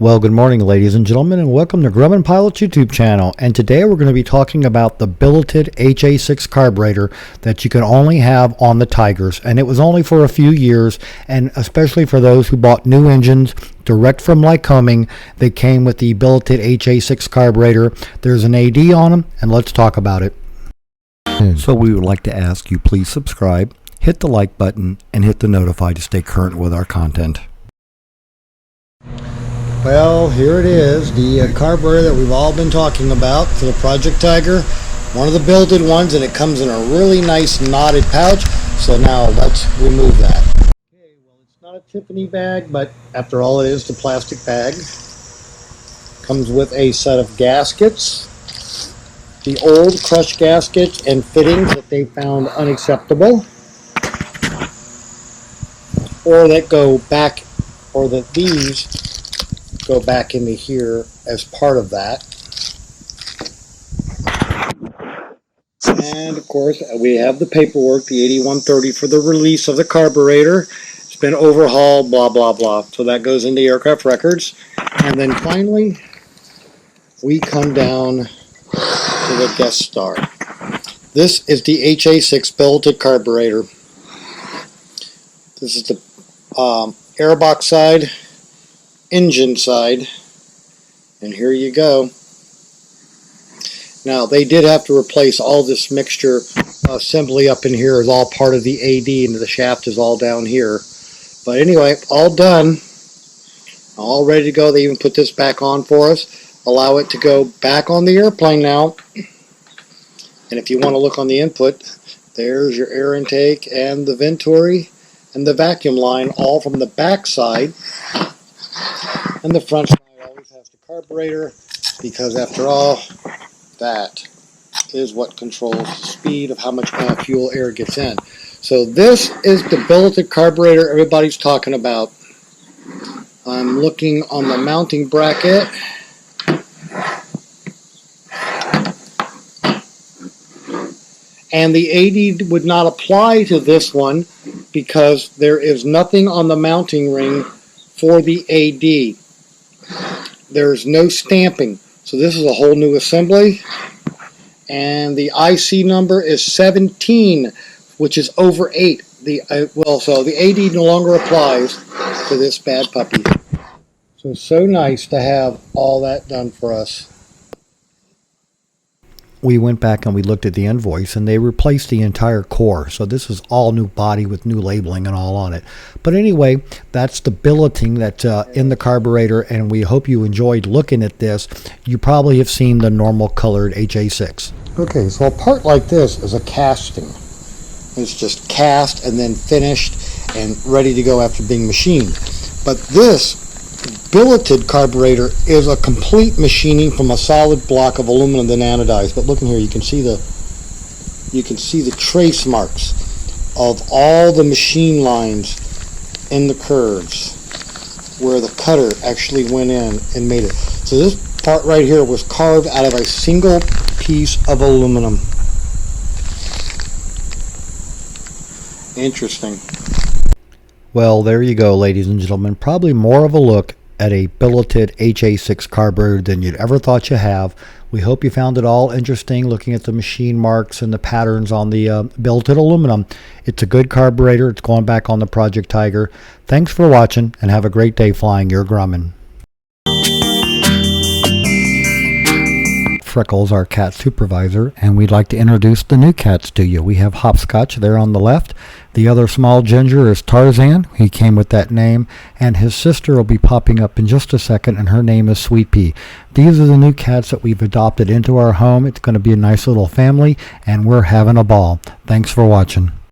Well, good morning, ladies and gentlemen, and welcome to Grumman Pilot's YouTube channel. And today we're going to be talking about the billeted HA6 carburetor that you can only have on the Tigers. And it was only for a few years, and especially for those who bought new engines direct from Lycoming, they came with the billeted HA6 carburetor. There's an AD on them, and let's talk about it. So we would like to ask you please subscribe, hit the like button, and hit the notify to stay current with our content. Well, here it is, the carburetor that we've all been talking about for the Project Tiger. One of the built-in ones, and it comes in a really nice knotted pouch. So now let's remove that. Okay, well, it's not a Tiffany bag, but after all it is the plastic bag. Comes with a set of gaskets. The old crushed gaskets and fittings that they found unacceptable. Or that go back, or that these go back into here as part of that. And of course we have the paperwork, the 8130 for the release of the carburetor. It's been overhauled, blah blah blah. So that goes into aircraft records. And then finally we come down to the guest star. This is the HA6 Billeted Carburetor. This is the airbox side, engine side, and here you go. Now they did have to replace all this mixture assembly up in here is all part of the AD, and the shaft is all down here. But anyway, all done, all ready to go. They even put this back on for us, allow it to go back on the airplane now. And if you want to look on the input, there's your air intake and the venturi and the vacuum line, all from the back side. And the front side always has the carburetor, because after all, that is what controls the speed of how much fuel air gets in. So this is the billeted carburetor everybody's talking about. I'm looking on the mounting bracket. And the AD would not apply to this one because there is nothing on the mounting ring for the AD. There's no stamping. So this is a whole new assembly. And the IC number is 17, which is over 8. So the AD no longer applies to this bad puppy. So nice to have all that done for us. We went back and we looked at the invoice, and they replaced the entire core. So this is all new body with new labeling and all on it. But anyway, that's the billeting that's in the carburetor, and we hope you enjoyed looking at this. You probably have seen the normal colored HA6. Okay, so a part like this is a casting. It's just cast and then finished and ready to go after being machined. But this billeted carburetor is a complete machining from a solid block of aluminum then anodized. But look in here, you can see the trace marks of all the machine lines in the curves where the cutter actually went in and made it. So this part right here was carved out of a single piece of aluminum. Interesting. Well, there you go, ladies and gentlemen. Probably more of a look at a billeted HA6 carburetor than you'd ever thought you have. We hope you found it all interesting, looking at the machine marks and the patterns on the billeted aluminum. It's a good carburetor. It's going back on the Project Tiger. Thanks for watching, and have a great day flying your Grumman. Freckles, our cat supervisor, and we'd like to introduce the new cats to you. We have Hopscotch there on the left. The other small ginger is Tarzan. He came with that name, and his sister will be popping up in just a second, and her name is Sweet Pea. These are the new cats that we've adopted into our home. It's going to be a nice little family, and we're having a ball. Thanks for watching.